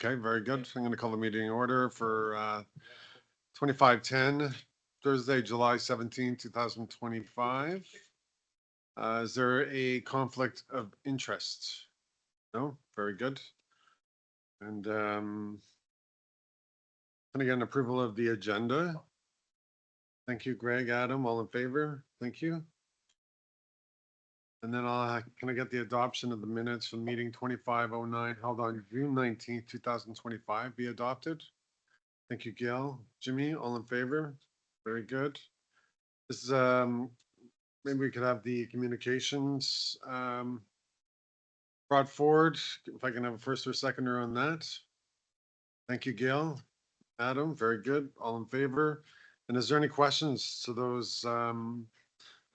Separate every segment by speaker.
Speaker 1: Okay, very good. I'm going to call the meeting in order for 2510, Thursday, July 17, 2025. Is there a conflict of interest? No? Very good. And can I get an approval of the agenda? Thank you, Greg, Adam, all in favor? Thank you. And then can I get the adoption of the minutes from meeting 2509 held on June 19th, 2025 be adopted? Thank you, Gail. Jimmy, all in favor? Very good. This is, maybe we could have the communications brought forward. If I can have a first or seconder on that. Thank you, Gail. Adam, very good. All in favor? And is there any questions to those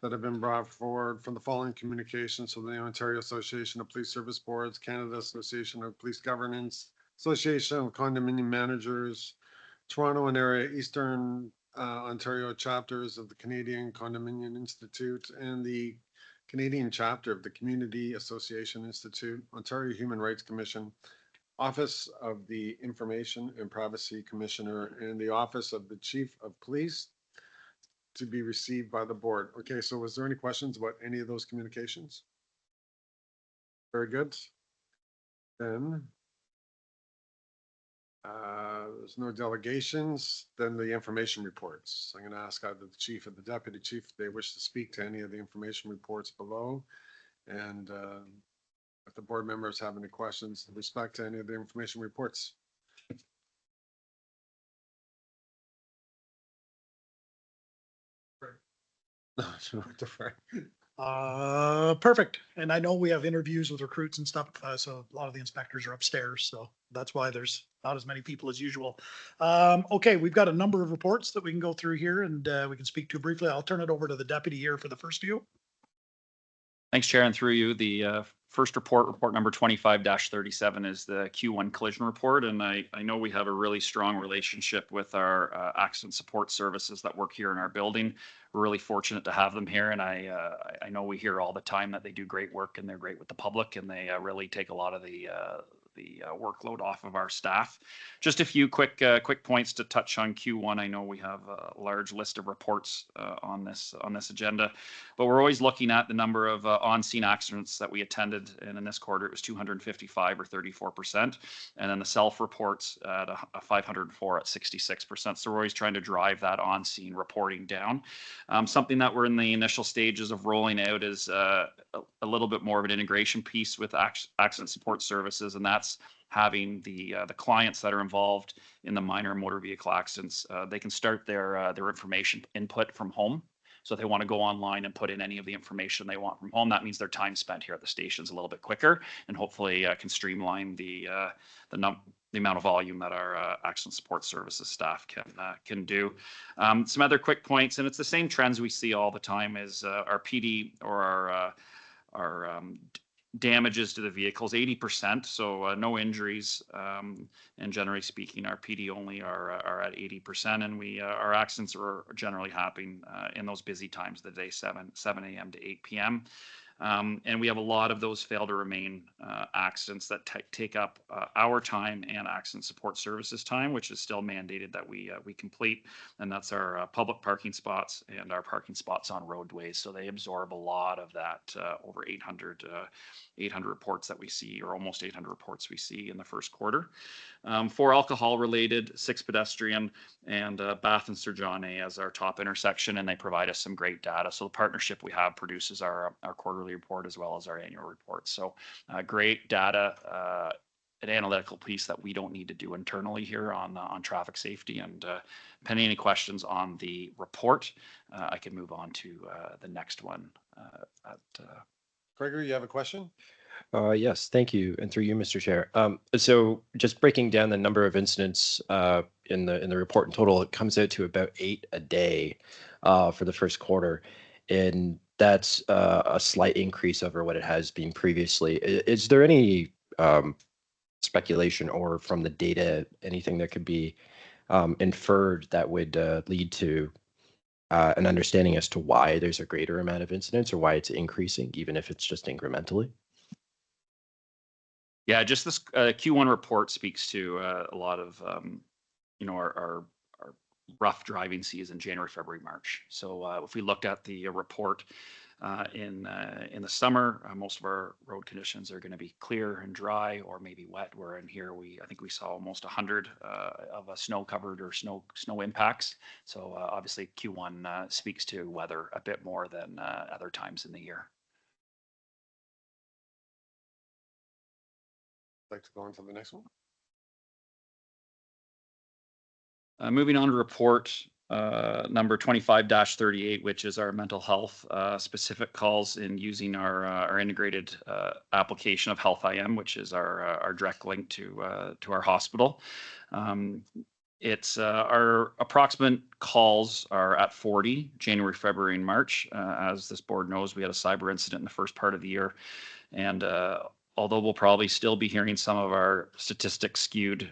Speaker 1: that have been brought forward from the following communications? So the Ontario Association of Police Service Boards, Canada Association of Police Governance, Association of Condominium Managers, Toronto and area Eastern Ontario chapters of the Canadian Condominium Institute, and the Canadian chapter of the Community Association Institute, Ontario Human Rights Commission, Office of the Information and Privacy Commissioner, and the Office of the Chief of Police to be received by the board. Okay, so was there any questions about any of those communications? Very good. Then there's no delegations. Then the information reports. I'm going to ask either the chief or the deputy chief if they wish to speak to any of the information reports below. And if the board members have any questions with respect to any of the information reports.
Speaker 2: Perfect. And I know we have interviews with recruits and stuff, so a lot of the inspectors are upstairs, so that's why there's not as many people as usual. Okay, we've got a number of reports that we can go through here, and we can speak to briefly. I'll turn it over to the deputy here for the first few.
Speaker 3: Thanks, Chair, and through you. The first report number 25-37 is the Q1 collision report, and I know we have a really strong relationship with our accident support services that work here in our building. We're really fortunate to have them here, and I know we hear all the time that they do great work and they're great with the public, and they really take a lot of the workload off of our staff. Just a few quick points to touch on Q1. I know we have a large list of reports on this agenda, but we're always looking at the number of on-scene accidents that we attended, and in this quarter it was 255 or 34%, and then the self-reports at 504 at 66%. So we're always trying to drive that on-scene reporting down. Something that we're in the initial stages of rolling out is a little bit more of an integration piece with accident support services, and that's having the clients that are involved in the minor motor vehicle accidents, they can start their information input from home. So if they want to go online and put in any of the information they want from home, that means their time spent here at the station is a little bit quicker, and hopefully can streamline the amount of volume that our accident support services staff can do. Some other quick points, and it's the same trends we see all the time, is our PD or our damages to the vehicles, 80%, so no injuries, and generally speaking our PD only are at 80%, and our accidents are generally happening in those busy times of the day, 7 a.m. to 8 p.m. And we have a lot of those fail to remain accidents that take up our time and accident support services time, which is still mandated that we complete, and that's our public parking spots and our parking spots on roadways. So they absorb a lot of that over 800 reports that we see, or almost 800 reports we see in the first quarter. 4 alcohol related, 6 pedestrian, and Bath and Sir John A as our top intersection, and they provide us some great data. So the partnership we have produces our quarterly report as well as our annual report. So great data, an analytical piece that we don't need to do internally here on traffic safety. And pending any questions on the report, I can move on to the next one.
Speaker 1: Gregory, you have a question?
Speaker 4: Yes, thank you, and through you, Mr. Chair. So just breaking down the number of incidents in the report in total, it comes out to about 8 a day for the first quarter, and that's a slight increase over what it has been previously. Is there any speculation or from the data anything that could be inferred that would lead to an understanding as to why there's a greater amount of incidents or why it's increasing, even if it's just incrementally?
Speaker 3: Yeah, just this Q1 report speaks to a lot of our rough driving season, January, February, March. So if we looked at the report in the summer, most of our road conditions are going to be clear and dry, or maybe wet. Where in here I think we saw almost 100 of a snow covered or snow impacts. So obviously Q1 speaks to weather a bit more than other times in the year.
Speaker 1: Like to go on to the next one?
Speaker 3: Moving on to report number 25-38, which is our mental health specific calls in using our integrated application of Health IM, which is our direct link to our hospital. It's our approximate calls are at 40, January, February, and March. As this board knows, we had a cyber incident in the first part of the year. And although we'll probably still be hearing some of our statistics skewed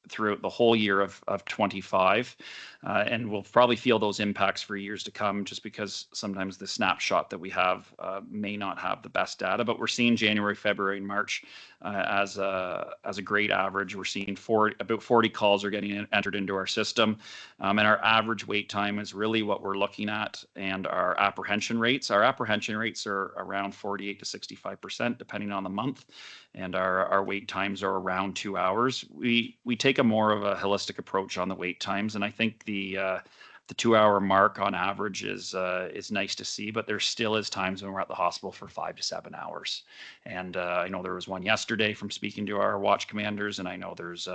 Speaker 3: throughout the whole year of 25, and we'll probably feel those impacts for years to come, just because sometimes the snapshot that we have may not have the best data. But we're seeing January, February, and March as a great average. We're seeing about 40 calls are getting entered into our system, and our average wait time is really what we're looking at, and our apprehension rates. Our apprehension rates are around 48 to 65%, depending on the month, and our wait times are around 2 hours. We take a more of a holistic approach on the wait times, and I think the 2 hour mark on average is nice to see, but there still is times when we're at the hospital for 5 to 7 hours. And I know there was one yesterday from speaking to our watch commanders, and I know there's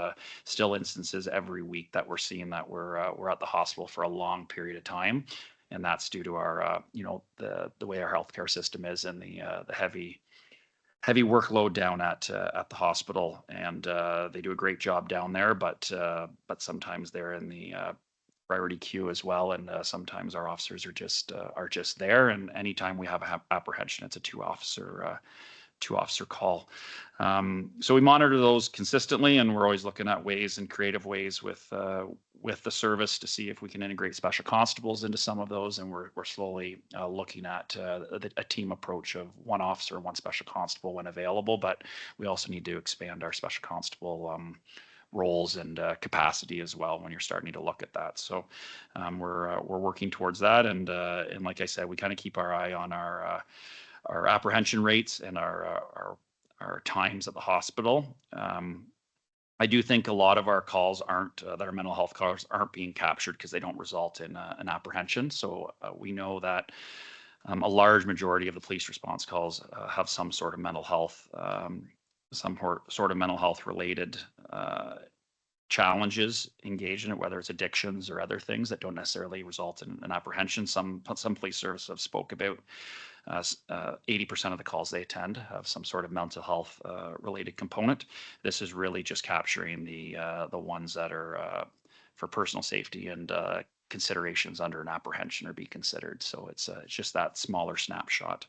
Speaker 3: still instances every week that we're seeing that we're at the hospital for a long period of time. And that's due to our, the way our healthcare system is, and the heavy workload down at the hospital, and they do a great job down there, but sometimes they're in the priority queue as well, and sometimes our officers are just there, and anytime we have apprehension, it's a two officer call. So we monitor those consistently, and we're always looking at ways and creative ways with the service to see if we can integrate special constables into some of those, and we're slowly looking at a team approach of one officer, one special constable when available. But we also need to expand our special constable roles and capacity as well when you're starting to look at that. So we're working towards that, and like I said, we kind of keep our eye on our apprehension rates and our times at the hospital. I do think a lot of our calls that our mental health calls aren't being captured because they don't result in an apprehension. So we know that a large majority of the police response calls have some sort of mental health, some sort of mental health related challenges engaged in it, whether it's addictions or other things that don't necessarily result in an apprehension. Some police services have spoke about 80% of the calls they attend have some sort of mental health related component. This is really just capturing the ones that are for personal safety and considerations under an apprehension or be considered. So it's just that smaller snapshot.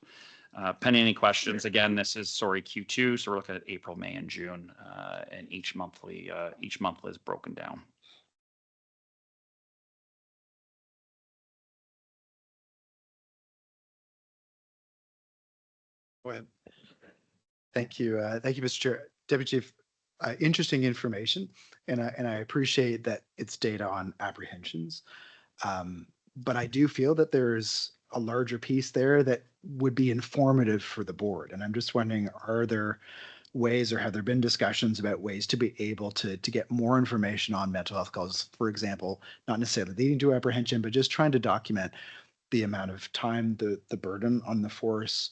Speaker 3: Pending any questions, again, this is Q2, so we're looking at April, May, and June, and each month is broken down.
Speaker 1: Go ahead.
Speaker 5: Thank you. Thank you, Mr. Chair. Deputy Chief, interesting information, and I appreciate that it's data on apprehensions. But I do feel that there's a larger piece there that would be informative for the board. And I'm just wondering, are there ways, or have there been discussions about ways to be able to get more information on mental health calls? For example, not necessarily leading to apprehension, but just trying to document the amount of time, the burden on the force,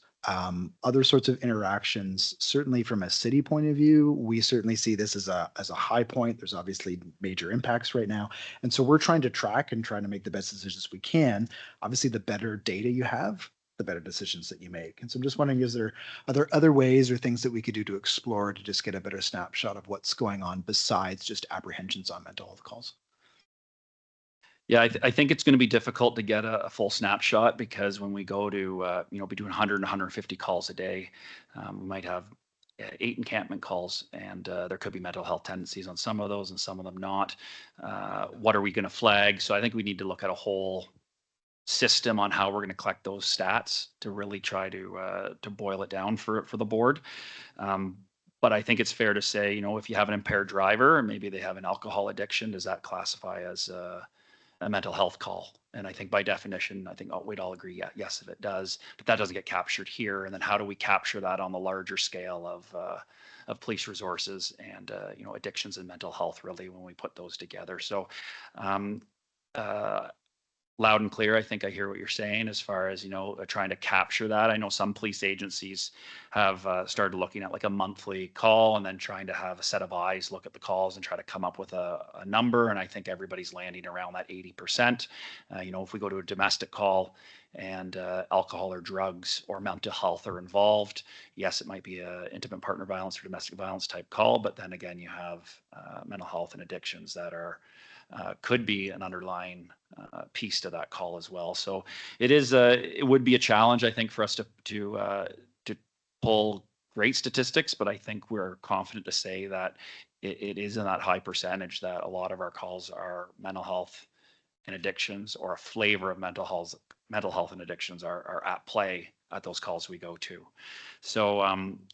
Speaker 5: other sorts of interactions. Certainly from a city point of view, we certainly see this as a high point. There's obviously major impacts right now. And so we're trying to track and trying to make the best decisions we can. Obviously, the better data you have, the better decisions that you make. And so I'm just wondering, are there other ways or things that we could do to explore to just get a better snapshot of what's going on besides just apprehensions on mental health calls?
Speaker 3: Yeah, I think it's going to be difficult to get a full snapshot, because when we go to, be doing 100 and 150 calls a day, we might have 8 encampment calls, and there could be mental health tendencies on some of those and some of them not. What are we going to flag? So I think we need to look at a whole system on how we're going to collect those stats to really try to boil it down for the board. But I think it's fair to say, you know, if you have an impaired driver and maybe they have an alcohol addiction, does that classify as a mental health call? And I think by definition, I think we'd all agree, yeah, yes, if it does, but that doesn't get captured here. And then how do we capture that on the larger scale of police resources and you know, addictions and mental health, really, when we put those together? So um, uh, loud and clear, I think I hear what you're saying as far as, you know, trying to capture that. I know some police agencies have started looking at like a monthly call and then trying to have a set of eyes look at the calls and try to come up with a number. And I think everybody's landing around that 80%. You know, if we go to a domestic call and alcohol or drugs or mental health are involved, yes, it might be a intimate partner violence or domestic violence type call. But then again, you have mental health and addictions that are could be an underlying piece to that call as well. So it would be a challenge, I think, for us to pull great statistics, but I think we're confident to say that it is in that high percentage that a lot of our calls are mental health and addictions, or a flavor of mental health and addictions are at play at those calls we go to. So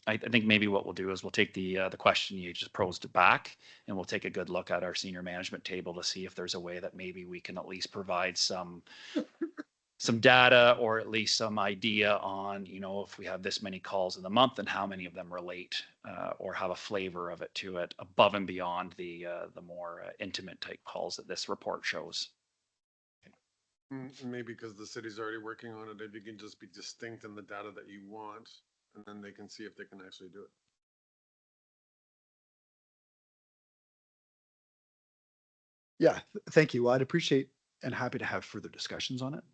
Speaker 3: I think maybe what we'll do is we'll take the question you just posed back, and we'll take a good look at our senior management table to see if there's a way that maybe we can at least provide some data, or at least some idea on, you know, if we have this many calls in the month and how many of them relate or have a flavor of it to it above and beyond the more intimate type calls that this report shows.
Speaker 1: Maybe because the city's already working on it, if you can just be distinct in the data that you want, and then they can see if they can actually do it.
Speaker 5: Yeah, thank you. Well, I'd appreciate and happy to have further discussions on it.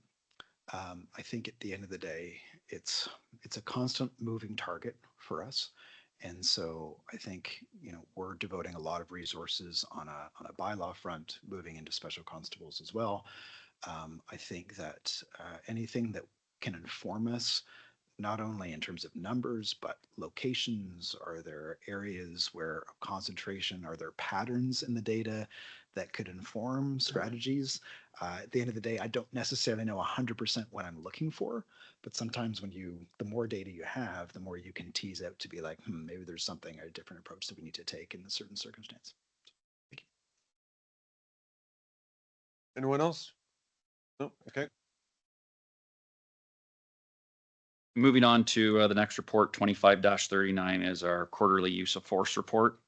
Speaker 5: I think at the end of the day, it's a constant moving target for us. And so I think, you know, we're devoting a lot of resources on a bylaw front, moving into special constables as well. I think that anything that can inform us, not only in terms of numbers, but locations, are there areas where of concentration, are there patterns in the data that could inform strategies? At the end of the day, I don't necessarily know 100% what I'm looking for, but sometimes the more data you have, the more you can tease out to be like, maybe there's something, a different approach that we need to take in a certain circumstance. Thank you.
Speaker 1: Anyone else? No? Okay.
Speaker 3: Moving on to the next report, 25-39, is our quarterly use of force report.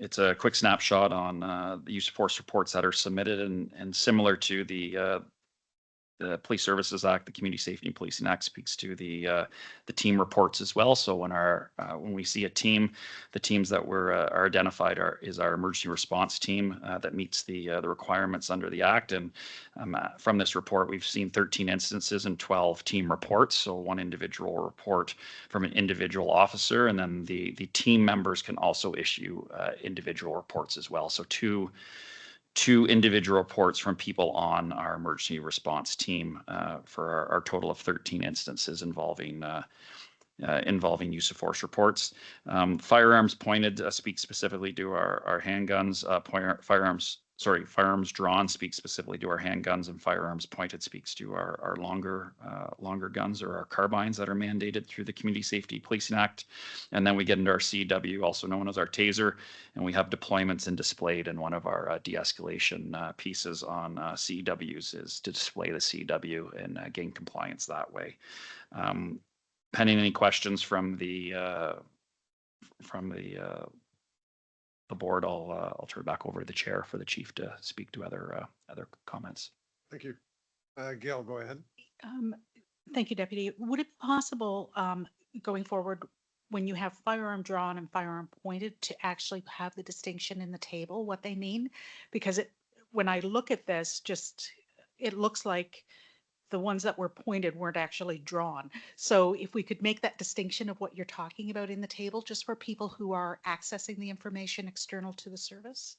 Speaker 3: It's a quick snapshot on the use of force reports that are submitted, and similar to the Police Services Act, the Community Safety and Policing Act speaks to the team reports as well. So when we see a team, the teams that are identified is our emergency response team that meets the requirements under the Act. And from this report, we've seen 13 instances and 12 team reports. So one individual report from an individual officer, and then the team members can also issue individual reports as well. So two individual reports from people on our emergency response team for our total of 13 instances involving use of force reports. Firearms pointed speaks specifically to our handguns. Firearms drawn speaks specifically to our handguns, and firearms pointed speaks to our longer guns, or our carbines that are mandated through the Community Safety Policing Act. And then we get into our CW, also known as our taser, and we have deployments and displayed. And one of our de-escalation pieces on CWs is to display the CW and gain compliance that way. Pending any questions from the board, I'll turn it back over to the chair for the chief to speak to other comments.
Speaker 1: Thank you. Gail, go ahead.
Speaker 6: Thank you, Deputy. Would it be possible going forward, when you have firearm drawn and firearm pointed, to actually have the distinction in the table, what they mean? Because when I look at this, it looks like the ones that were pointed weren't actually drawn. So if we could make that distinction of what you're talking about in the table, just for people who are accessing the information external to the service.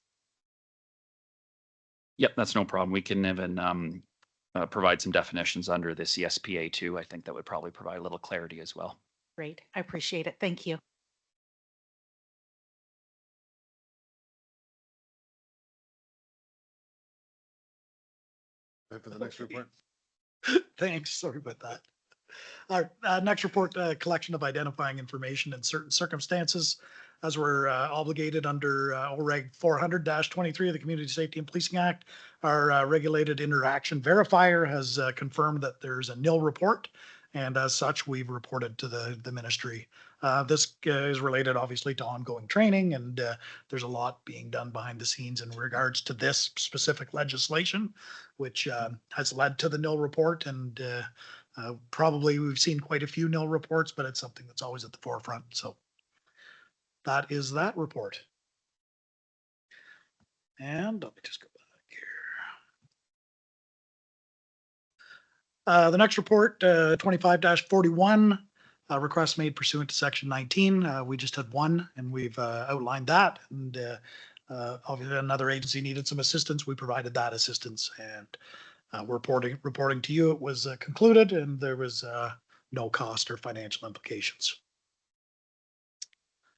Speaker 3: Yep, that's no problem. We can even provide some definitions under the CSPA too. I think that would probably provide a little clarity as well.
Speaker 6: Great, I appreciate it. Thank you.
Speaker 1: For the next report.
Speaker 2: Thanks. Sorry about that. Our next report, collection of identifying information in certain circumstances, as we're obligated under OREG 400-23 of the Community Safety and Policing Act. Our regulated interaction verifier has confirmed that there's a nil report, and as such, we've reported to the ministry. This is related, obviously, to ongoing training, and there's a lot being done behind the scenes in regards to this specific legislation, which has led to the nil report. And probably we've seen quite a few nil reports, but it's something that's always at the forefront. So that is that report. And let me just go back here. The next report, 25-41, request made pursuant to section 19. We just had one, and we've outlined that. And obviously another agency needed some assistance. We provided that assistance, and we're reporting to you. It was concluded, and there was no cost or financial implications.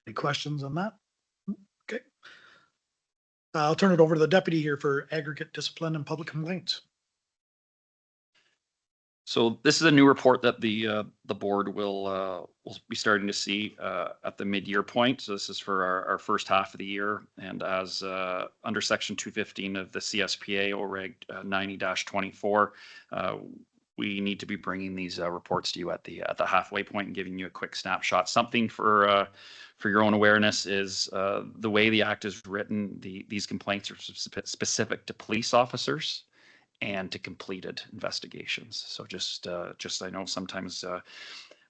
Speaker 2: Any questions on that? Okay. I'll turn it over to the deputy here for aggregate discipline and public complaints.
Speaker 3: So this is a new report that the board will be starting to see at the mid-year point. So this is for our first half of the year, and as under section 215 of the CSPA OREG 90-24, we need to be bringing these reports to you at the halfway point and giving you a quick snapshot. Something for your own awareness is the way the act is written. These complaints are specific to police officers and to completed investigations. So just I know sometimes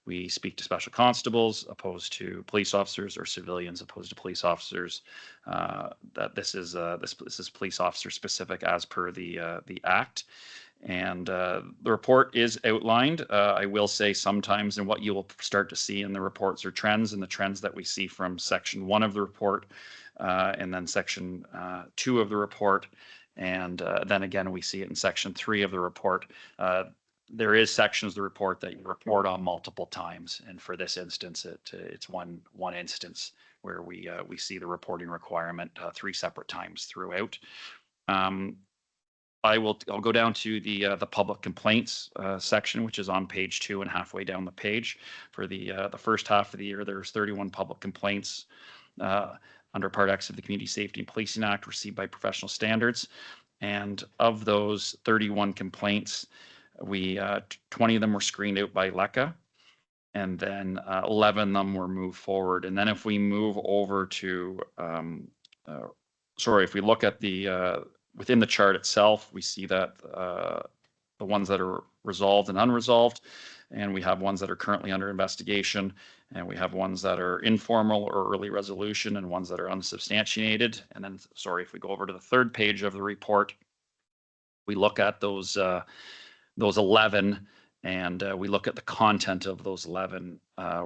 Speaker 3: we speak to special constables opposed to police officers, or civilians opposed to police officers. That this is police officer specific as per the act. And the report is outlined. I will say sometimes, and what you will start to see in the reports are trends, and the trends that we see from section 1 of the report, and then section 2 of the report. And then again, we see it in section 3 of the report. There is sections of the report that you report on multiple times. And for this instance, it's one instance where we see the reporting requirement 3 separate times throughout. I'll go down to the public complaints section, which is on page 2 and halfway down the page. For the first half of the year, there's 31 public complaints under Part X of the Community Safety and Policing Act received by professional standards. And of those 31 complaints, 20 of them were screened out by LECA, and then 11 of them were moved forward. And then if we move over to, if we look at the within the chart itself, we see that the ones that are resolved and unresolved, and we have ones that are currently under investigation, and we have ones that are informal or early resolution, and ones that are unsubstantiated. And then, if we go over to the 3rd page of the report, we look at those 11, and we look at the content of those 11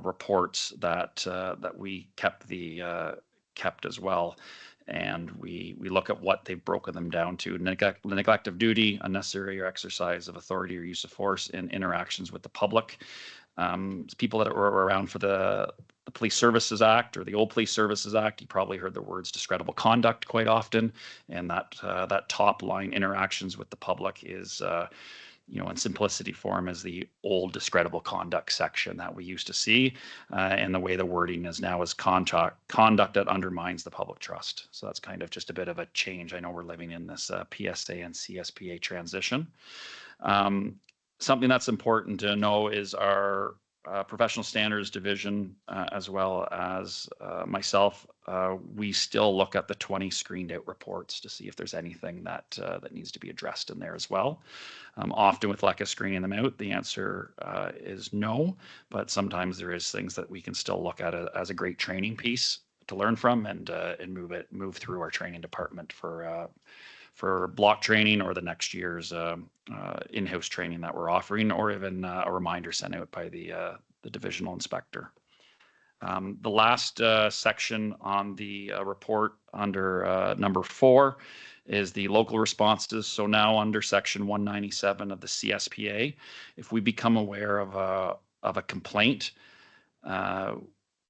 Speaker 3: reports that we kept as well. And we look at what they've broken them down to: neglect of duty, unnecessary or exercise of authority or use of force, and interactions with the public. People that were around for the Police Services Act, or the old Police Services Act, you probably heard the words discreditable conduct quite often. And that top line, interactions with the public, is in simplicity form, is the old discreditable conduct section that we used to see. And the way the wording is now is conduct that undermines the public trust. So that's kind of just a bit of a change. I know we're living in this PSA and CSPA transition. Something that's important to know is our professional standards division, as well as myself, we still look at the 20 screened out reports to see if there's anything that needs to be addressed in there as well. Often with LECA screening them out, the answer is no, but sometimes there is things that we can still look at as a great training piece to learn from, and move through our training department for block training, or the next year's in-house training that we're offering, or even a reminder sent out by the divisional inspector. The last section on the report under number 4 is the local responses. So now under section 197 of the CSPA, if we become aware of a complaint,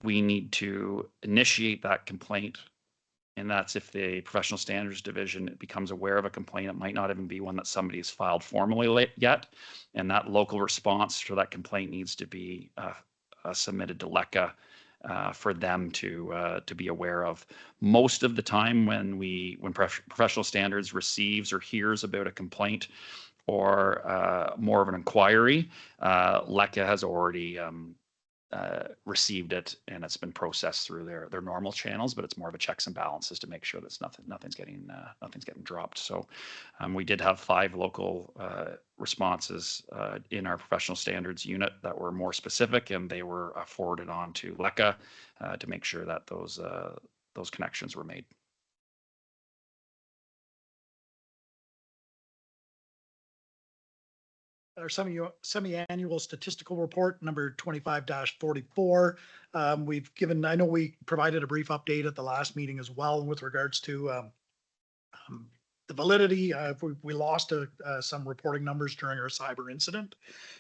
Speaker 3: we need to initiate that complaint And that's if the professional standards division becomes aware of a complaint. It might not even be one that somebody has filed formally yet. And that local response for that complaint needs to be submitted to LECA for them to be aware of. Most of the time when professional standards receives or hears about a complaint or more of an inquiry, LECA has already received it and it's been processed through their normal channels, but it's more of a checks and balances to make sure that nothing's getting dropped. So we did have 5 local responses in our professional standards unit that were more specific, and they were forwarded on to LECA to make sure that those connections were made.
Speaker 2: Our semi-annual statistical report number 25-44. I know we provided a brief update at the last meeting as well with regards to the validity. We lost some reporting numbers during our cyber incident.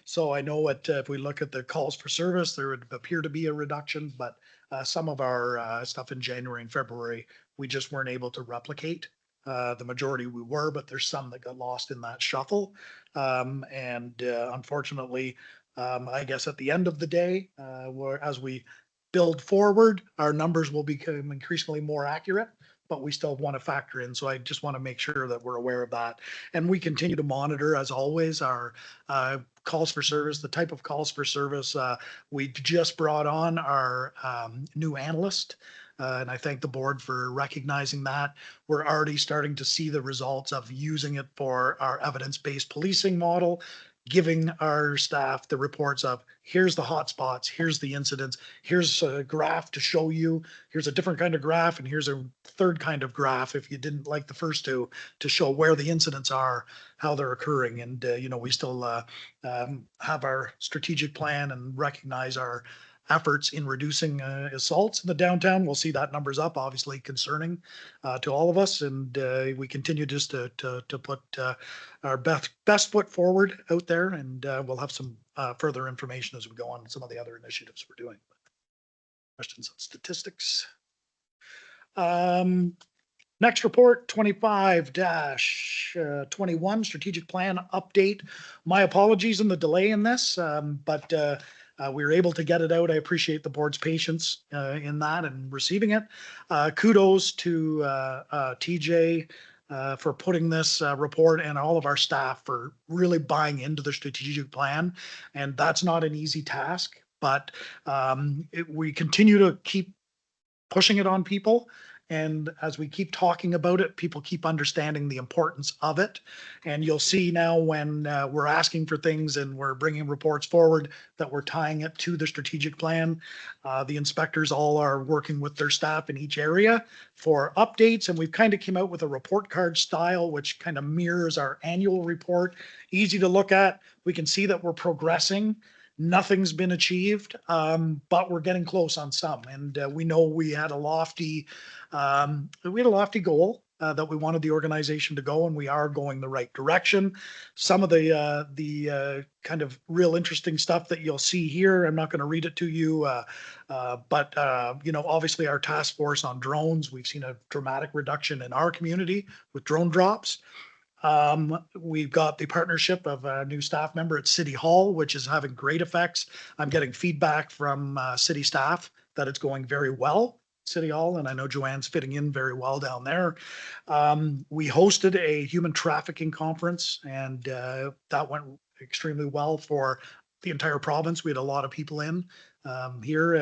Speaker 2: So I know if we look at the calls for service, there would appear to be a reduction, but some of our stuff in January and February, we just weren't able to replicate. The majority we were, but there's some that got lost in that shuffle. Unfortunately, I guess at the end of the day, as we build forward, our numbers will become increasingly more accurate, but we still want to factor in. So I just want to make sure that we're aware of that. And we continue to monitor, as always, our calls for service, the type of calls for service. We just brought on our new analyst. And I thank the board for recognizing that. We're already starting to see the results of using it for our evidence-based policing model, giving our staff the reports of here's the hotspots, here's the incidents, here's a graph to show you, here's a different kind of graph, and here's a third kind of graph if you didn't like the first two, to show where the incidents are, how they're occurring. And, we still have our strategic plan and recognize our efforts in reducing assaults in the downtown. We'll see that numbers up, obviously concerning to all of us. And we continue just to put our best foot forward out there. And we'll have some further information as we go on some of the other initiatives we're doing. Questions on statistics? Next report, 25-21, strategic plan update. My apologies in the delay in this, but we were able to get it out. I appreciate the board's patience in that and receiving it. Kudos to TJ for putting this report, and all of our staff for really buying into the strategic plan. And that's not an easy task, but we continue to keep pushing it on people. And as we keep talking about it, people keep understanding the importance of it. And you'll see now when we're asking for things and we're bringing reports forward that we're tying it to the strategic plan. The inspectors all are working with their staff in each area for updates. And we've kind of came out with a report card style, which kind of mirrors our annual report. Easy to look at. We can see that we're progressing. Nothing's been achieved, but we're getting close on some. And we know we had a lofty goal that we wanted the organization to go, and we are going the right direction. Some of the kind of real interesting stuff that you'll see here, I'm not going to read it to you, but obviously our task force on drones, we've seen a dramatic reduction in our community with drone drops. We've got the partnership of a new staff member at City Hall, which is having great effects. I'm getting feedback from city staff that it's going very well, City Hall, and I know Joanne's fitting in very well down there. We hosted a human trafficking conference, and that went extremely well for the entire province. We had a lot of people in here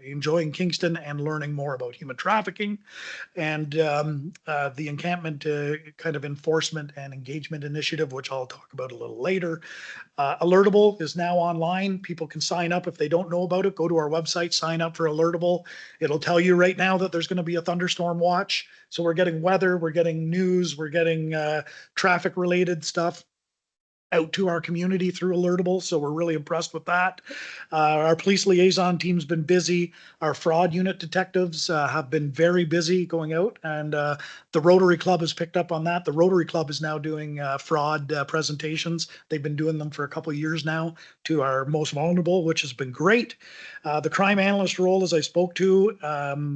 Speaker 2: enjoying Kingston and learning more about human trafficking. And the encampment kind of enforcement and engagement initiative, which I'll talk about a little later. Alertable is now online. People can sign up if they don't know about it. Go to our website, sign up for Alertable. It'll tell you right now that there's going to be a thunderstorm watch. So we're getting weather, we're getting news, we're getting traffic related stuff. out to our community through Alertable. So we're really impressed with that. Our police liaison team's been busy. Our fraud unit detectives have been very busy going out, and the Rotary Club has picked up on that. The Rotary Club is now doing fraud presentations. They've been doing them for a couple of years now to our most vulnerable, which has been great. The crime analyst role, as I spoke to,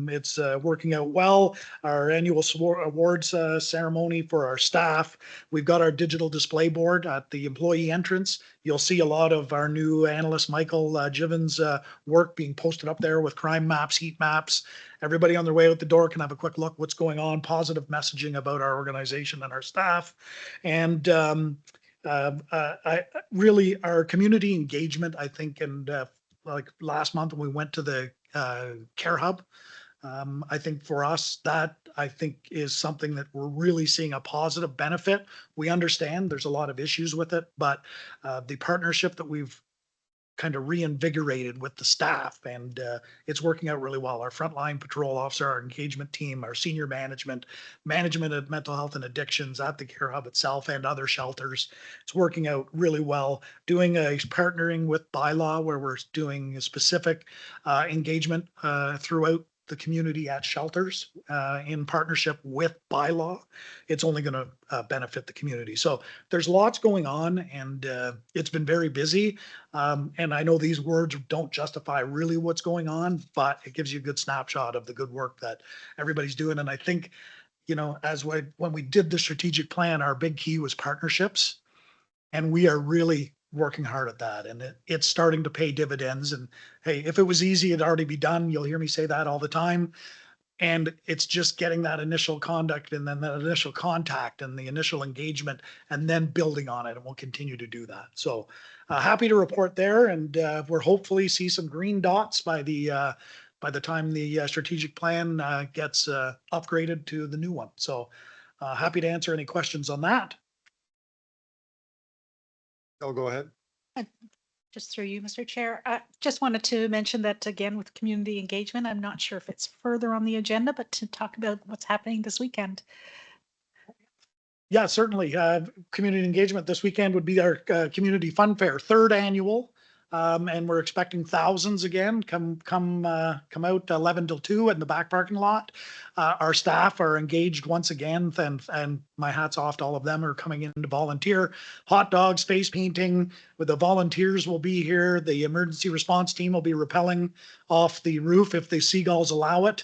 Speaker 2: it's working out well. Our annual awards ceremony for our staff. We've got our digital display board at the employee entrance. You'll see a lot of our new analyst, Michael Jiven's work being posted up there with crime maps, heat maps. Everybody on their way out the door can have a quick look what's going on, positive messaging about our organization and our staff. And really our community engagement, I think, and like last month when we went to the Care Hub, I think for us, that I think is something that we're really seeing a positive benefit. We understand there's a lot of issues with it, but the partnership that we've kind of reinvigorated with the staff, and it's working out really well. Our frontline patrol officer, our engagement team, our senior management of mental health and addictions at the Care Hub itself and other shelters. It's working out really well. Doing a partnering with Bylaw where we're doing a specific engagement throughout the community at shelters in partnership with Bylaw. It's only going to benefit the community. So there's lots going on, and it's been very busy. And I know these words don't justify really what's going on, but it gives you a good snapshot of the good work that everybody's doing. And I think, you know, when we did the strategic plan, our big key was partnerships, and we are really working hard at that, and it's starting to pay dividends. And hey, if it was easy, it'd already be done. You'll hear me say that all the time. And it's just getting that initial conduct and then that initial contact and the initial engagement and then building on it. And we'll continue to do that. So happy to report there. And we're hopefully see some green dots by the time the strategic plan gets upgraded to the new one. So happy to answer any questions on that.
Speaker 1: I'll go ahead.
Speaker 6: Just through you, Mr. Chair. Just wanted to mention that again with community engagement, I'm not sure if it's further on the agenda, but to talk about what's happening this weekend.
Speaker 2: Yeah, certainly. Community engagement this weekend would be our community fun fair, third annual. And we're expecting thousands again, come out 11 till 2 in the back parking lot. Our staff are engaged once again, and my hat's off to all of them who are coming in to volunteer. Hot dogs, face painting, with the volunteers will be here. The emergency response team will be rappelling off the roof if the seagulls allow it.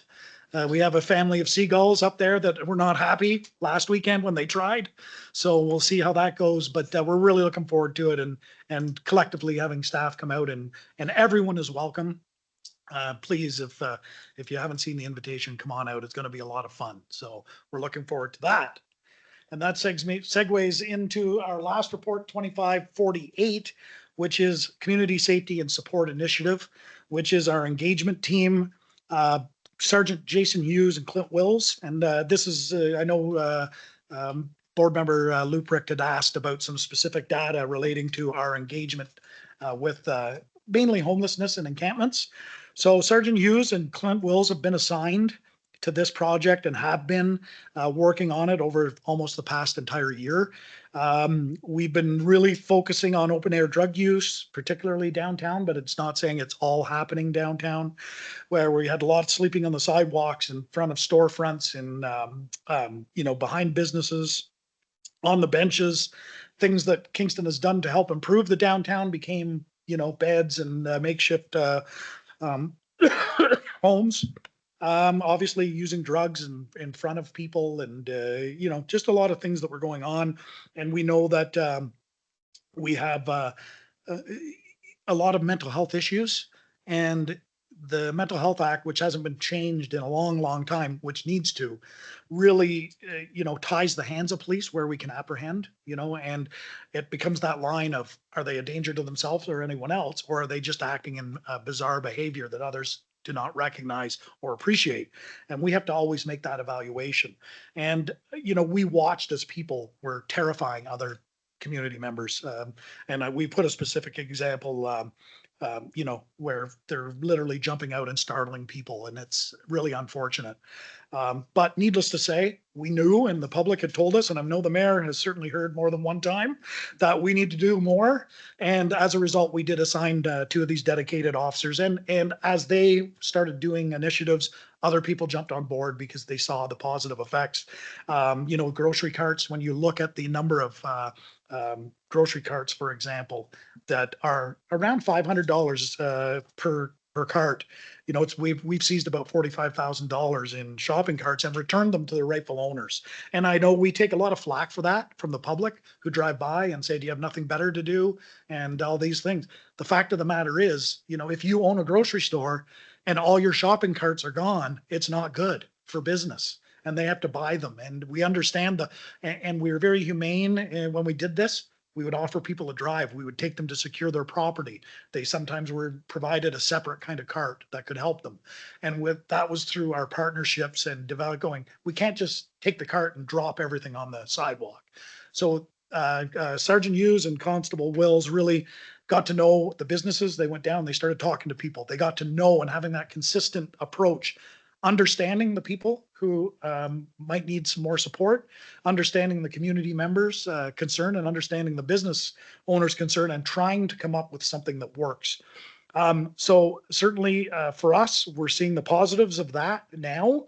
Speaker 2: We have a family of seagulls up there that were not happy last weekend when they tried. So we'll see how that goes, but we're really looking forward to it, and collectively having staff come out, and everyone is welcome. Please, if you haven't seen the invitation, come on out. It's going to be a lot of fun. So we're looking forward to that. And that segues into our last report, 2548, which is Community Safety and Support Initiative, which is our engagement team. Sergeant Jason Hughes and Clint Wills. And this is, I know board member Luprick had asked about some specific data relating to our engagement with mainly homelessness and encampments. So Sergeant Hughes and Clint Wills have been assigned to this project and have been working on it over almost the past entire year. We've been really focusing on open air drug use, particularly downtown, but it's not saying it's all happening downtown, where we had a lot of sleeping on the sidewalks in front of storefronts and, behind businesses, on the benches. Things that Kingston has done to help improve the downtown became, beds and makeshift homes. Obviously using drugs in front of people, and just a lot of things that were going on. And we know that we have a lot of mental health issues, and the Mental Health Act, which hasn't been changed in a long time, which needs to, really ties the hands of police where we can apprehend, and it becomes that line of, are they a danger to themselves or anyone else, or are they just acting in bizarre behavior that others do not recognize or appreciate? And we have to always make that evaluation. And, we watched as people were terrifying other community members. And we put a specific example. where they're literally jumping out and startling people, and it's really unfortunate. But needless to say, we knew, and the public had told us, and I know the mayor has certainly heard more than one time, that we need to do more. And as a result, we did assign two of these dedicated officers. And as they started doing initiatives, other people jumped on board because they saw the positive effects. Grocery carts, when you look at the number of grocery carts, for example, that are around $500 per cart. We've seized about $45,000 in shopping carts and returned them to their rightful owners. And I know we take a lot of flack for that from the public who drive by and say, do you have nothing better to do? And all these things. The fact of the matter is, if you own a grocery store and all your shopping carts are gone, it's not good for business. And they have to buy them. And we understand and we were very humane when we did this. We would offer people a drive. We would take them to secure their property. They sometimes were provided a separate kind of cart that could help them. And that was through our partnerships and going, we can't just take the cart and drop everything on the sidewalk. So Sergeant Hughes and Constable Wills really got to know the businesses. They went down, they started talking to people. They got to know, and having that consistent approach, understanding the people who might need some more support, understanding the community members' concern, and understanding the business owners' concern, and trying to come up with something that works. So certainly for us, we're seeing the positives of that now.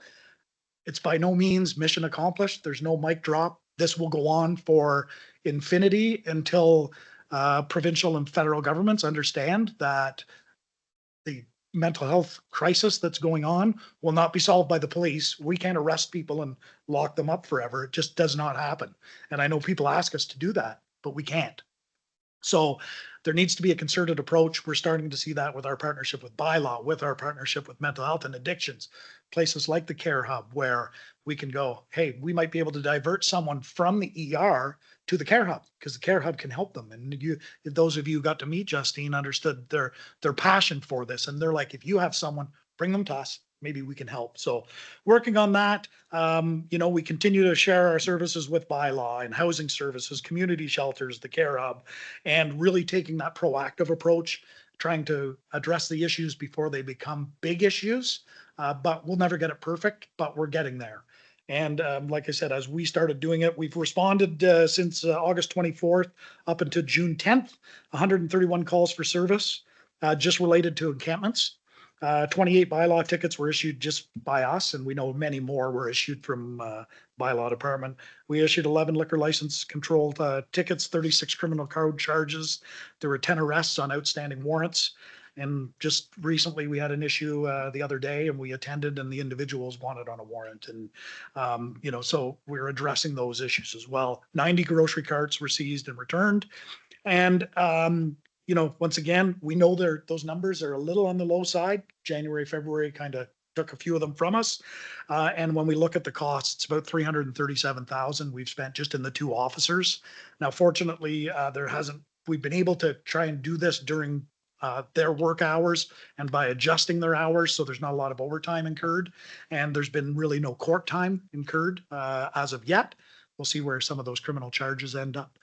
Speaker 2: It's by no means mission accomplished. There's no mic drop. This will go on for infinity until provincial and federal governments understand that the mental health crisis that's going on will not be solved by the police. We can't arrest people and lock them up forever. It just does not happen. And I know people ask us to do that, but we can't. So there needs to be a concerted approach. We're starting to see that with our partnership with Bylaw, with our partnership with mental health and addictions, places like the Care Hub, where we can go, hey, we might be able to divert someone from the ER to the Care Hub, because the Care Hub can help them. And those of you who got to meet Justine understood their passion for this. And they're like, if you have someone, bring them to us. Maybe we can help. So working on that, we continue to share our services with Bylaw and housing services, community shelters, the Care Hub, and really taking that proactive approach, trying to address the issues before they become big issues. But we'll never get it perfect, but we're getting there. And like I said, as we started doing it, we've responded since August 24th up until June 10th, 131 calls for service just related to encampments. 28 bylaw tickets were issued just by us, and we know many more were issued from bylaw department. We issued 11 liquor license controlled tickets, 36 criminal code charges. There were 10 arrests on outstanding warrants. And just recently we had an issue the other day, and we attended, and the individuals wanted on a warrant. And, so we're addressing those issues as well. 90 grocery carts were seized and returned. And, once again, we know those numbers are a little on the low side. January, February kind of took a few of them from us. And when we look at the costs, it's about 337,000 we've spent just in the two officers. Now, fortunately, we've been able to try and do this during their work hours and by adjusting their hours. So there's not a lot of overtime incurred, and there's been really no court time incurred as of yet. We'll see where some of those criminal charges end up.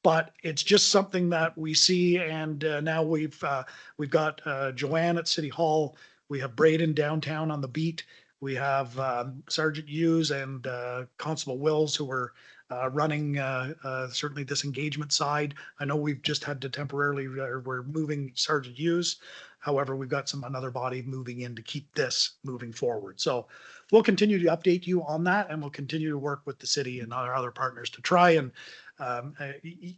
Speaker 2: But it's just something that we see, and now we've got Joanne at City Hall. We have Braden downtown on the beat. We have Sergeant Hughes and Constable Wills, who are running certainly this engagement side. I know we've just had to temporarily, we're moving Sergeant Hughes. However, we've got another body moving in to keep this moving forward. So we'll continue to update you on that, and we'll continue to work with the city and our other partners to try and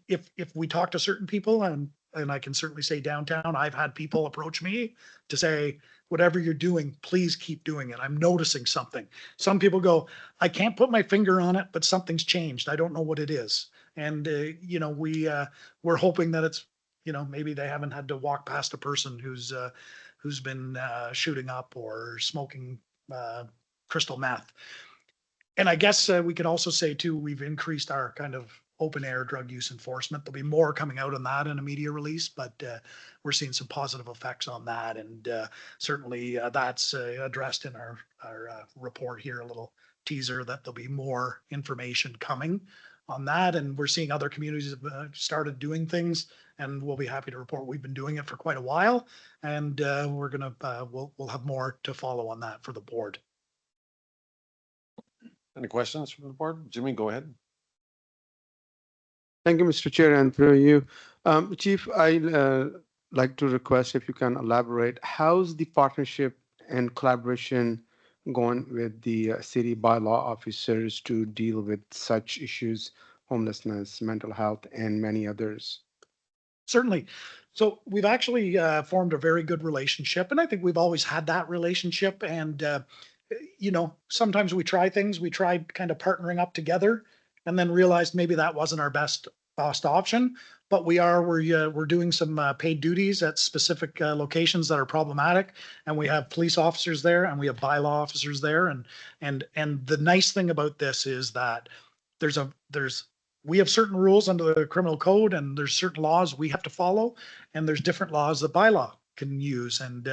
Speaker 2: if we talk to certain people, and I can certainly say downtown, I've had people approach me to say, whatever you're doing, please keep doing it. I'm noticing something. Some people go, I can't put my finger on it, but something's changed. I don't know what it is. And, we're hoping that it's, maybe they haven't had to walk past a person who's been shooting up or smoking crystal meth. And I guess we could also say too, we've increased our kind of open air drug use enforcement. There'll be more coming out on that in a media release, but we're seeing some positive effects on that. And certainly that's addressed in our report here, a little teaser that there'll be more information coming on that. And we're seeing other communities have started doing things, and we'll be happy to report we've been doing it for quite a while. And we're going to, we'll have more to follow on that for the board.
Speaker 1: Any questions from the board? Jimmy, go ahead.
Speaker 7: Thank you, Mr. Chair, and through you. Chief, I like to request if you can elaborate, how's the partnership and collaboration going with the city bylaw officers to deal with such issues, homelessness, mental health, and many others?
Speaker 2: Certainly. So we've actually formed a very good relationship, and I think we've always had that relationship. And sometimes we try things. We tried kind of partnering up together, and then realized maybe that wasn't our best option. But we're doing some paid duties at specific locations that are problematic, and we have police officers there, and we have bylaw officers there. And the nice thing about this is that we have certain rules under the criminal code, and there's certain laws we have to follow, and there's different laws that bylaw can use. And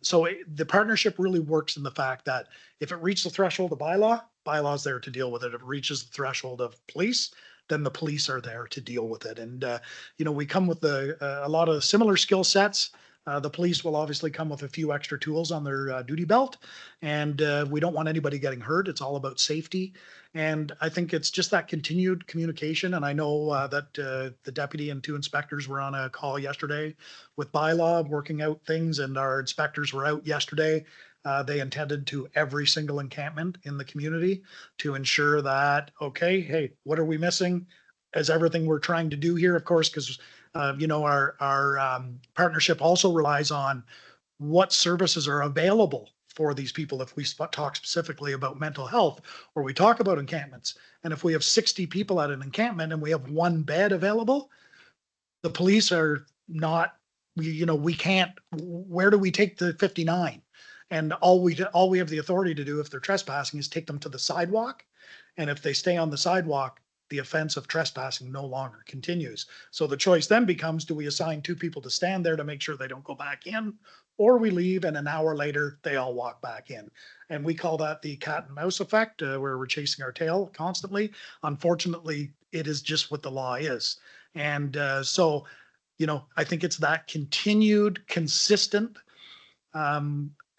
Speaker 2: so the partnership really works in the fact that if it reaches the threshold of bylaw's there to deal with it. If it reaches the threshold of police, then the police are there to deal with it. And we come with a lot of similar skill sets. The police will obviously come with a few extra tools on their duty belt, and we don't want anybody getting hurt. It's all about safety. And I think it's just that continued communication. And I know that the deputy and 2 inspectors were on a call yesterday with bylaw working out things, and our inspectors were out yesterday. They attended to every single encampment in the community to ensure that, okay, hey, what are we missing? As everything we're trying to do here, of course, because our partnership also relies on what services are available for these people. If we talk specifically about mental health, or we talk about encampments, and if we have 60 people at an encampment and we have 1 bed available, the police are not, we can't, where do we take the 59? And all we have the authority to do if they're trespassing is take them to the sidewalk. And if they stay on the sidewalk, the offense of trespassing no longer continues. So the choice then becomes, do we assign 2 people to stand there to make sure they don't go back in, or we leave and an hour later they all walk back in? And we call that the cat and mouse effect, where we're chasing our tail constantly. Unfortunately, it is just what the law is. And so I think it's that continued, consistent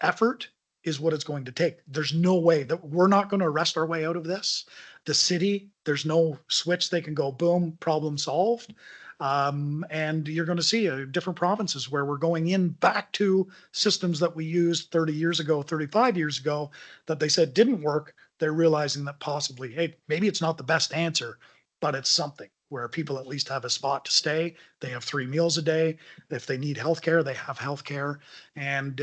Speaker 2: effort is what it's going to take. There's no way that we're not going to arrest our way out of this. The city, there's no switch they can go, boom, problem solved. And you're going to see different provinces where we're going in back to systems that we used 30 years ago, 35 years ago, that they said didn't work. They're realizing that possibly, hey, maybe it's not the best answer, but it's something where people at least have a spot to stay. They have 3 meals a day. If they need healthcare, they have healthcare. And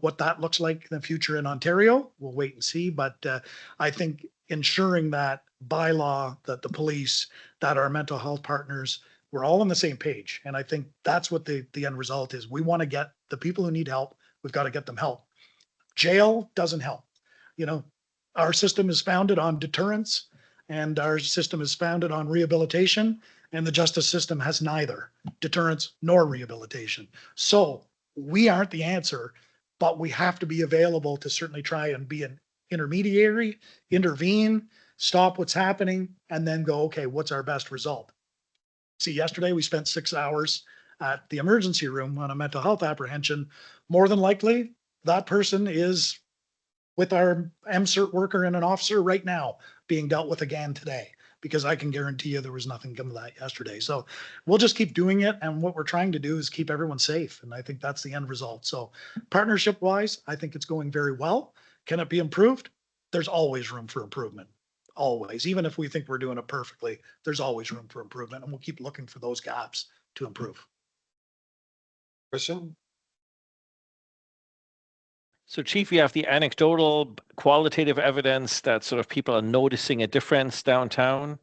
Speaker 2: what that looks like in the future in Ontario, we'll wait and see. But I think ensuring that bylaw, that the police, that our mental health partners, we're all on the same page. And I think that's what the end result is. We want to get the people who need help. We've got to get them help. Jail doesn't help. Our system is founded on deterrence, and our system is founded on rehabilitation, and the justice system has neither deterrence nor rehabilitation. So we aren't the answer, but we have to be available to certainly try and be an intermediary, intervene, stop what's happening, and then go, okay, what's our best result? See, yesterday we spent 6 hours at the emergency room on a mental health apprehension. More than likely, that person is with our MCERT worker and an officer right now being dealt with again today, because I can guarantee you there was nothing come of that yesterday. So we'll just keep doing it. And what we're trying to do is keep everyone safe. And I think that's the end result. So partnership wise, I think it's going very well. Can it be improved? There's always room for improvement. Always. Even if we think we're doing it perfectly, there's always room for improvement. And we'll keep looking for those gaps to improve.
Speaker 1: Christian?
Speaker 8: So, Chief, you have the anecdotal, qualitative evidence that sort of people are noticing a difference downtown.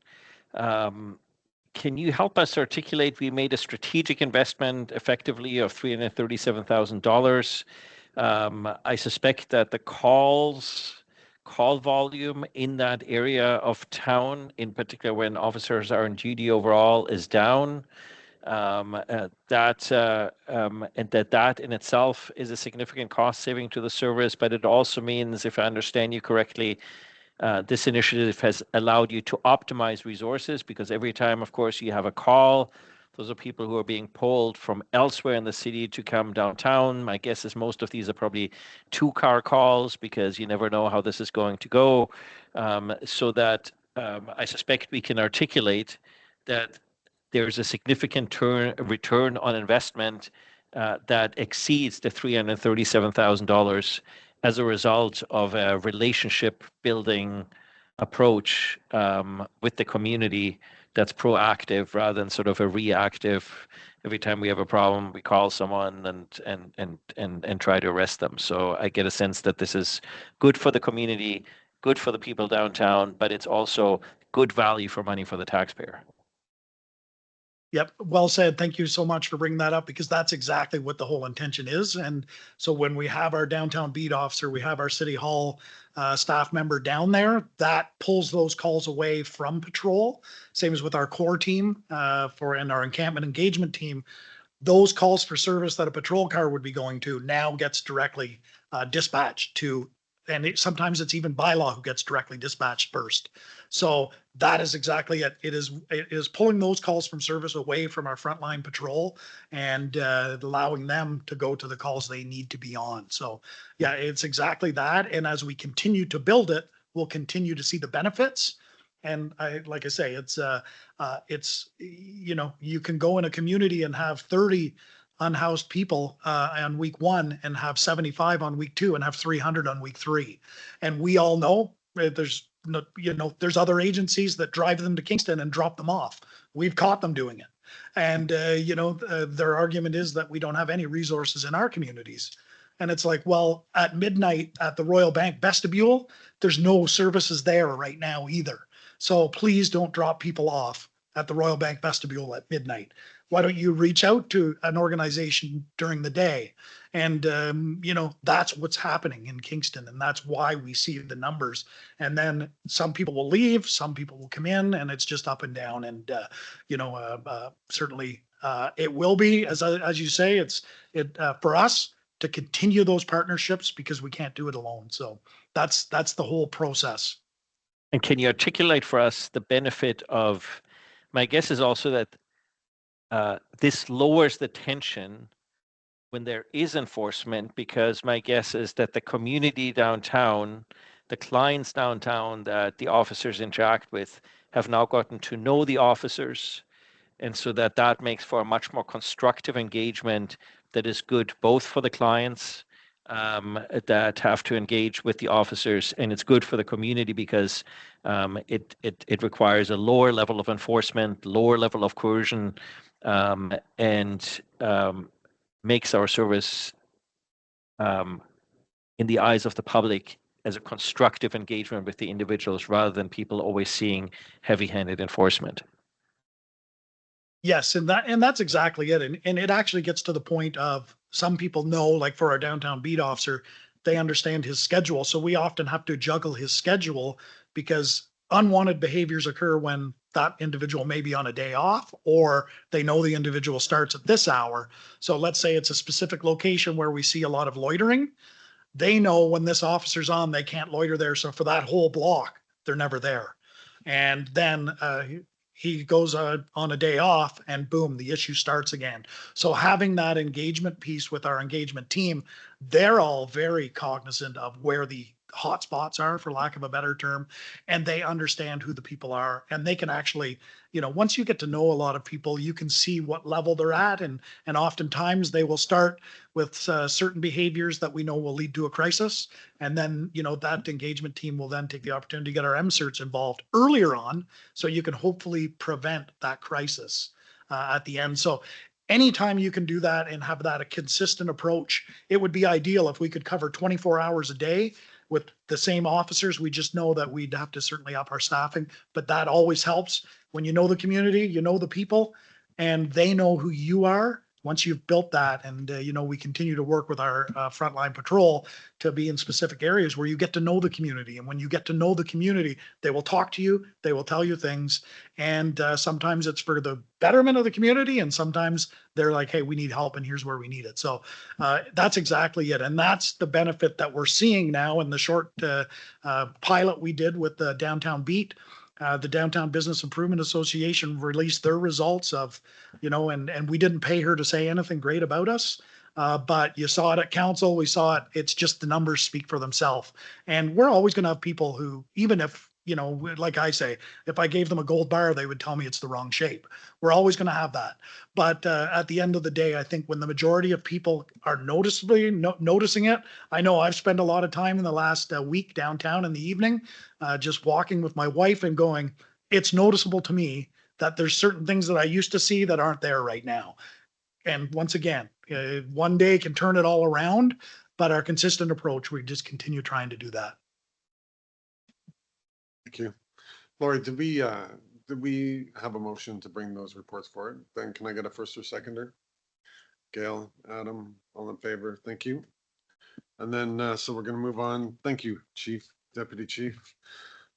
Speaker 8: Can you help us articulate? We made a strategic investment effectively of $337,000. I suspect that the call volume in that area of town, in particular when officers are on duty overall, is down. And that in itself is a significant cost saving to the service, but it also means, if I understand you correctly, This initiative has allowed you to optimize resources because every time, of course, you have a call, those are people who are being pulled from elsewhere in the city to come downtown. My guess is most of these are probably 2-car calls because you never know how this is going to go. So that I suspect we can articulate that there's a significant return on investment that exceeds the $337,000 as a result of a relationship building approach with the community that's proactive rather than sort of a reactive. Every time we have a problem, we call someone and try to arrest them. So I get a sense that this is good for the community, good for the people downtown, but it's also good value for money for the taxpayer.
Speaker 2: Yep, well said. Thank you so much for bringing that up because that's exactly what the whole intention is. And so when we have our downtown beat officer, we have our city hall staff member down there, that pulls those calls away from patrol. Same as with our core team and our encampment engagement team. Those calls for service that a patrol car would be going to now gets directly dispatched to, and sometimes it's even bylaw who gets directly dispatched first. So that is exactly it. It is pulling those calls from service away from our frontline patrol and allowing them to go to the calls they need to be on. So yeah, it's exactly that. And as we continue to build it, we'll continue to see the benefits. And like I say, it's you can go in a community and have 30 unhoused people on week 1 and have 75 on week 2 and have 300 on week 3. And we all know there's other agencies that drive them to Kingston and drop them off. We've caught them doing it. And, their argument is that we don't have any resources in our communities. And it's like, well, at midnight at the Royal Bank vestibule, there's no services there right now either. So please don't drop people off at the Royal Bank vestibule at midnight. Why don't you reach out to an organization during the day? And, that's what's happening in Kingston. And that's why we see the numbers. And then some people will leave, some people will come in, and it's just up and down. And, certainly it will be, as you say, it's for us to continue those partnerships because we can't do it alone. So that's the whole process.
Speaker 8: And can you articulate for us the benefit of, my guess is also that this lowers the tension when there is enforcement, because my guess is that the community downtown, the clients downtown that the officers interact with have now gotten to know the officers. And so that makes for a much more constructive engagement that is good both for the clients that have to engage with the officers, and it's good for the community because it requires a lower level of enforcement, lower level of coercion, and makes our service in the eyes of the public as a constructive engagement with the individuals rather than people always seeing heavy-handed enforcement.
Speaker 2: Yes, and that's exactly it. And it actually gets to the point of some people know, like for our downtown beat officer, they understand his schedule. So we often have to juggle his schedule because unwanted behaviors occur when that individual may be on a day off or they know the individual starts at this hour. So let's say it's a specific location where we see a lot of loitering. They know when this officer's on, they can't loiter there. So for that whole block, they're never there. And then he goes on a day off and boom, the issue starts again. So having that engagement piece with our engagement team, they're all very cognizant of where the hot spots are, for lack of a better term, and they understand who the people are. And they can actually, once you get to know a lot of people, you can see what level they're at. And oftentimes they will start with certain behaviors that we know will lead to a crisis. And then, that engagement team will then take the opportunity to get our MCerts involved earlier on. So you can hopefully prevent that crisis at the end. So anytime you can do that and have that a consistent approach, it would be ideal if we could cover 24 hours a day with the same officers. We just know that we'd have to certainly up our staffing, but that always helps when you know the community, you know the people, and they know who you are. once you've built that and, you know, we continue to work with our frontline patrol to be in specific areas where you get to know the community. And when you get to know the community, they will talk to you, they will tell you things. And sometimes it's for the betterment of the community. And sometimes they're like, hey, we need help and here's where we need it. So that's exactly it. And that's the benefit that we're seeing now in the short pilot we did with the Downtown Beat. The Downtown Business Improvement Association released their results of, you know, and we didn't pay her to say anything great about us. But you saw it at council. We saw it. It's just the numbers speak for themselves. And we're always going to have people who, even if, you know, like I say, if I gave them a gold bar, they would tell me it's the wrong shape. We're always going to have that. But at the end of the day, I think when the majority of people are noticeably noticing it, I know I've spent a lot of time in the last week downtown in the evening, just walking with my wife and going, it's noticeable to me that there's certain things that I used to see that aren't there right now. And once again, one day can turn it all around, but our consistent approach, we just continue trying to do that.
Speaker 1: Thank you. Lori, did we have a motion to bring those reports forward? Then can I get a first or seconder? Gail, Adam, all in favor? Thank you. And then, so we're going to move on. Thank you, Chief, Deputy Chief.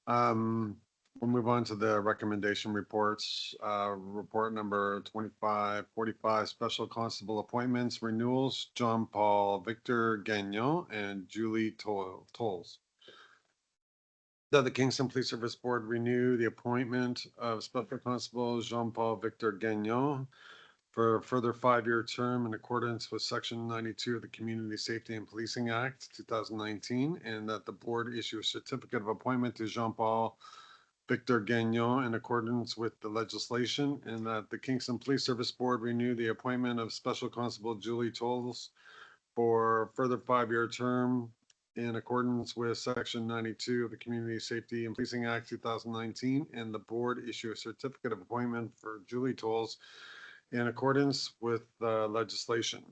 Speaker 1: We'll move on to the recommendation reports. Report number 2545, Special Constable Appointments Renewals, John Paul Victor Gagnon and Julie Tolles. That the Kingston Police Service Board renew the appointment of Special Constable Jean-Paul Victor Gagnon for a further 5-year term in accordance with Section 92 of the Community Safety and Policing Act 2019, and that the board issue a certificate of appointment to Jean-Paul Victor Gagnon in accordance with the legislation, and that the Kingston Police Service Board renew the appointment of Special Constable Julie Tolles for a further 5-year term in accordance with Section 92 of the Community Safety and Policing Act 2019, and the board issue a certificate of appointment for Julie Tolles in accordance with the legislation.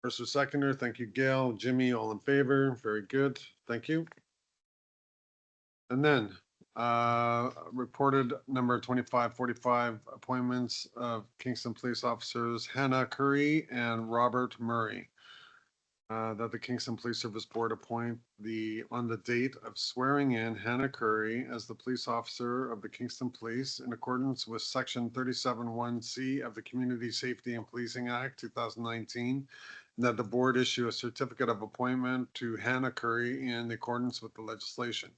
Speaker 1: First or seconder, thank you, Gail. Jimmy, all in favor? Very good. Thank you. And then reported number 2545, appointments of Kingston police officers Hannah Curry and Robert Murray. That the Kingston Police Service Board appoint on the date of swearing in Hannah Curry as the police officer of the Kingston Police in accordance with Section 37(1)(c) of the Community Safety and Policing Act 2019, and that the board issue a certificate of appointment to Hannah Curry in accordance with the legislation,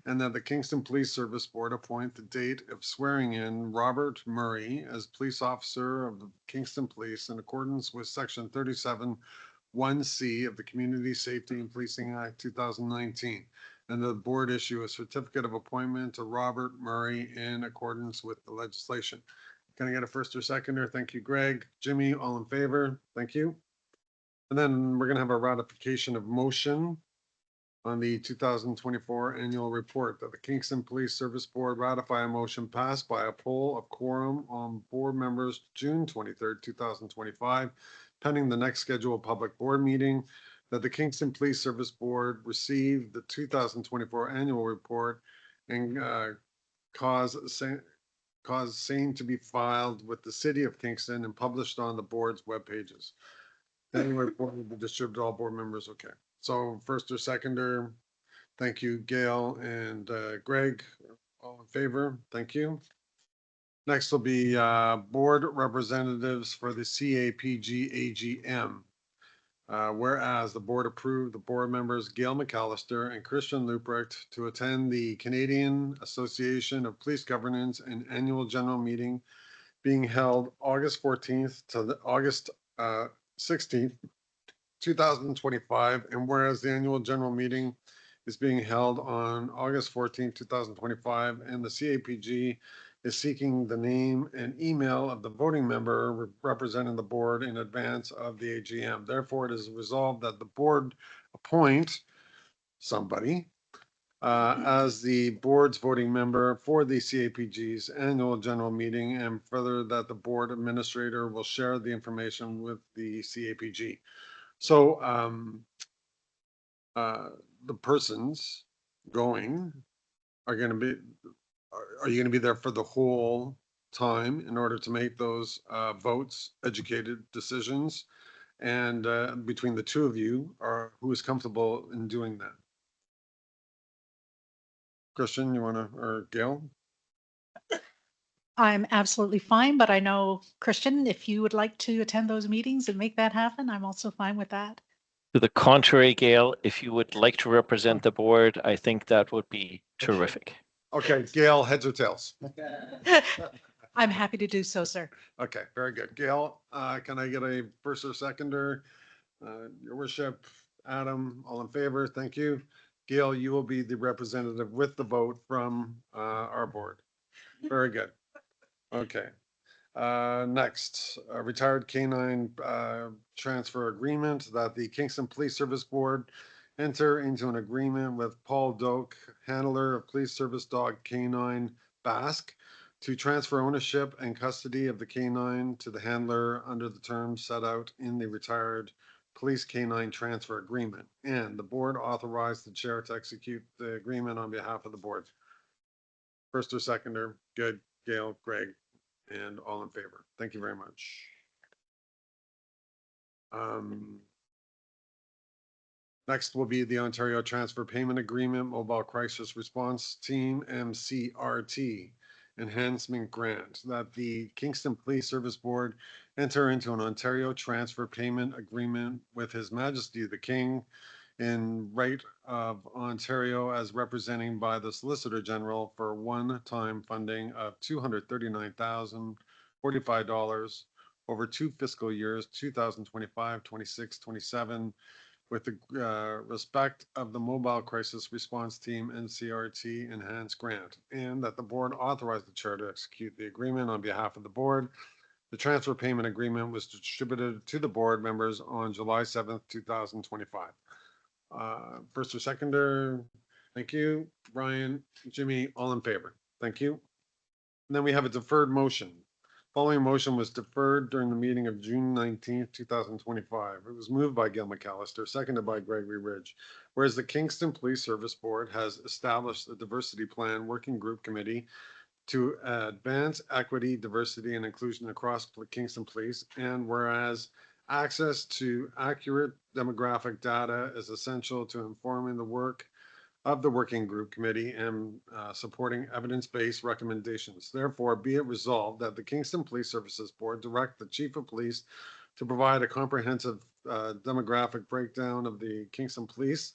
Speaker 1: and that the Kingston Police Service Board appoint the date of swearing in Robert Murray as police officer of the Kingston Police in accordance with Section 37(1)(c) of the Community Safety and Policing Act 2019, and the board issue a certificate of appointment to Robert Murray in accordance with the legislation. Can I get a first or seconder? Thank you, Greg. Jimmy, all in favor? Thank you. And then we're going to have a ratification of motion on the 2024 annual report that the Kingston Police Service Board ratify a motion passed by a poll of quorum on board members June 23rd, 2025, pending the next scheduled public board meeting, that the Kingston Police Service Board receive the 2024 annual report and cause same to be filed with the City of Kingston and published on the board's web pages. Annual report will be distributed to all board members. Okay. So first or seconder, thank you, Gail and Greg, all in favor, thank you. Next will be board representatives for the CAPG AGM. Whereas the board approved the board members Gail McAllister and Christian Luprecht to attend the Canadian Association of Police Governance and annual general meeting being held August 14th to August 16th, 2025, and whereas the annual general meeting is being held on August 14th, 2025, and the CAPG is seeking the name and email of the voting member representing the board in advance of the AGM. Therefore, it is resolved that the board appoint somebody as the board's voting member for the CAPG's annual general meeting, and further that the board administrator will share the information with the CAPG. So the persons going are going to be, are you going to be there for the whole time in order to make those votes, educated decisions. And between the two of you, who is comfortable in doing that? Christian, you want to, or Gail?
Speaker 6: I'm absolutely fine, but I know, Christian, if you would like to attend those meetings and make that happen, I'm also fine with that.
Speaker 8: To the contrary, Gail, if you would like to represent the board, I think that would be terrific.
Speaker 1: Okay, Gail, heads or tails?
Speaker 6: I'm happy to do so, sir.
Speaker 1: Okay, very good. Gail, can I get a first or seconder? Your worship, Adam, all in favor? Thank you. Gail, you will be the representative with the vote from our board. Very good. Okay. Next, retired canine transfer agreement that the Kingston Police Service Board enter into an agreement with Paul Doak, handler of Police Service Dog Canine Basque, to transfer ownership and custody of the canine to the handler under the terms set out in the retired police canine transfer agreement. And the board authorized the chair to execute the agreement on behalf of the board. First or seconder? Good. Gail, Greg, and all in favor. Thank you very much. Next will be the Ontario Transfer Payment Agreement, Mobile Crisis Response Team, MCRT, Enhancement Grant, that the Kingston Police Service Board enter into an Ontario Transfer Payment Agreement with His Majesty the King in right of Ontario as representing by the Solicitor General for one-time funding of $239,045 over 2 fiscal years, 2025, 26, 27, with the respect of the Mobile Crisis Response Team NCRT Enhanced Grant, and that the board authorized the chair to execute the agreement on behalf of the board. The transfer payment agreement was distributed to the board members on July 7th, 2025. First or seconder? Thank you. Brian, Jimmy, all in favor? Thank you. And then we have a deferred motion. Following motion was deferred during the meeting of June 19th, 2025. It was moved by Gil McAllister, seconded by Gregory Ridge. Whereas the Kingston Police Service Board has established a diversity plan working group committee to advance equity, diversity, and inclusion across Kingston Police, and whereas access to accurate demographic data is essential to informing the work of the working group committee and supporting evidence-based recommendations. Therefore, be it resolved that the Kingston Police Services Board direct the Chief of Police to provide a comprehensive demographic breakdown of the Kingston Police,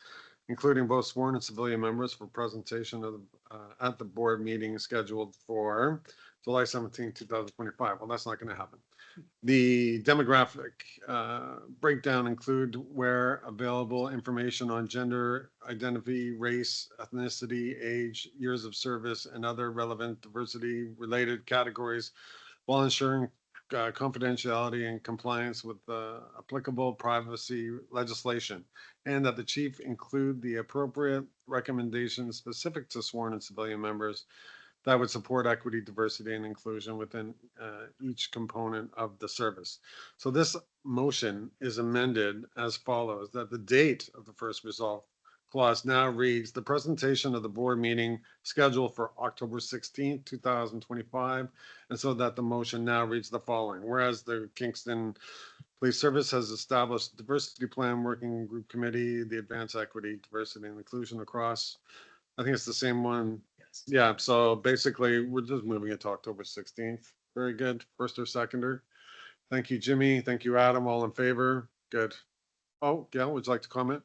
Speaker 1: including both sworn and civilian members, for presentation of at the board meeting scheduled for July 17, 2025. Well, that's not going to happen. The demographic breakdown include where available information on gender identity, race, ethnicity, age, years of service, and other relevant diversity related categories, while ensuring confidentiality and compliance with applicable privacy legislation, and that the chief include the appropriate recommendations specific to sworn and civilian members that would support equity, diversity, and inclusion within each component of the service. So this motion is amended as follows: that the date of the first resolve clause now reads, the presentation of the board meeting scheduled for October 16th, 2025. And so that the motion now reads the following: whereas the Kingston Police Service has established a diversity plan working group committee, the advance equity, diversity, and inclusion across, I think it's the same one. Yeah, so basically, we're just moving it to October 16th. Very good. First or seconder? Thank you, Jimmy. Thank you, Adam. All in favor? Good. Oh, Gail, would you like to comment?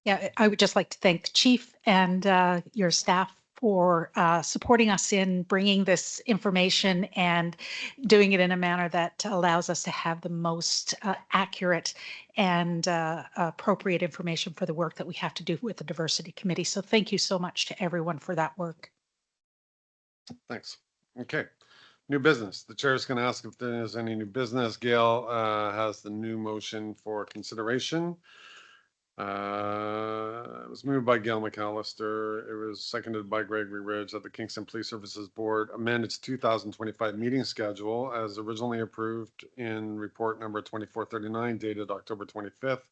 Speaker 6: Yeah, I would just like to thank the chief and your staff for supporting us in bringing this information and doing it in a manner that allows us to have the most accurate and appropriate information for the work that we have to do with the diversity committee. So thank you so much to everyone for that work.
Speaker 1: Thanks. Okay. New business. The chair is going to ask if there's any new business. Gail has the new motion for consideration. It was moved by Gail McAllister. It was seconded by Gregory Ridge that the Kingston Police Services Board amend its 2025 meeting schedule as originally approved in report number 2439 dated October 25th,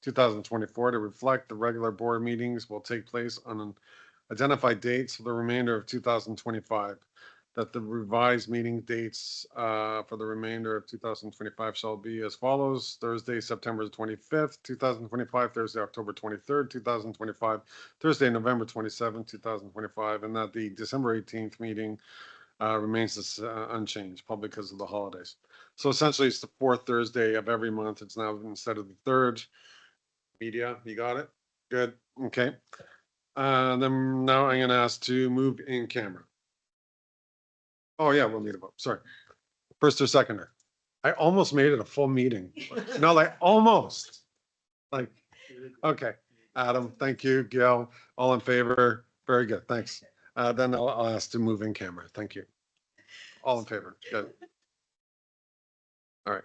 Speaker 1: 2024 to reflect the regular board meetings will take place on identified dates for the remainder of 2025. that the revised meeting dates for the remainder of 2025 shall be as follows: Thursday, September 25th, 2025, Thursday, October 23rd, 2025, Thursday, November 27th, 2025, and that the December 18th meeting remains unchanged, probably because of the holidays. So essentially, it's the fourth Thursday of every month. It's now instead of the third. Media, you got it? Good, okay. Then now I'm gonna ask to move in camera. Oh, yeah, we'll need a vote, sorry. First or seconder? I almost made it a full meeting. No, like, almost. Like, okay, Adam, thank you, Gail, all in favor? Very good, thanks. Then I'll ask to move in camera, thank you. All in favor, good. All right,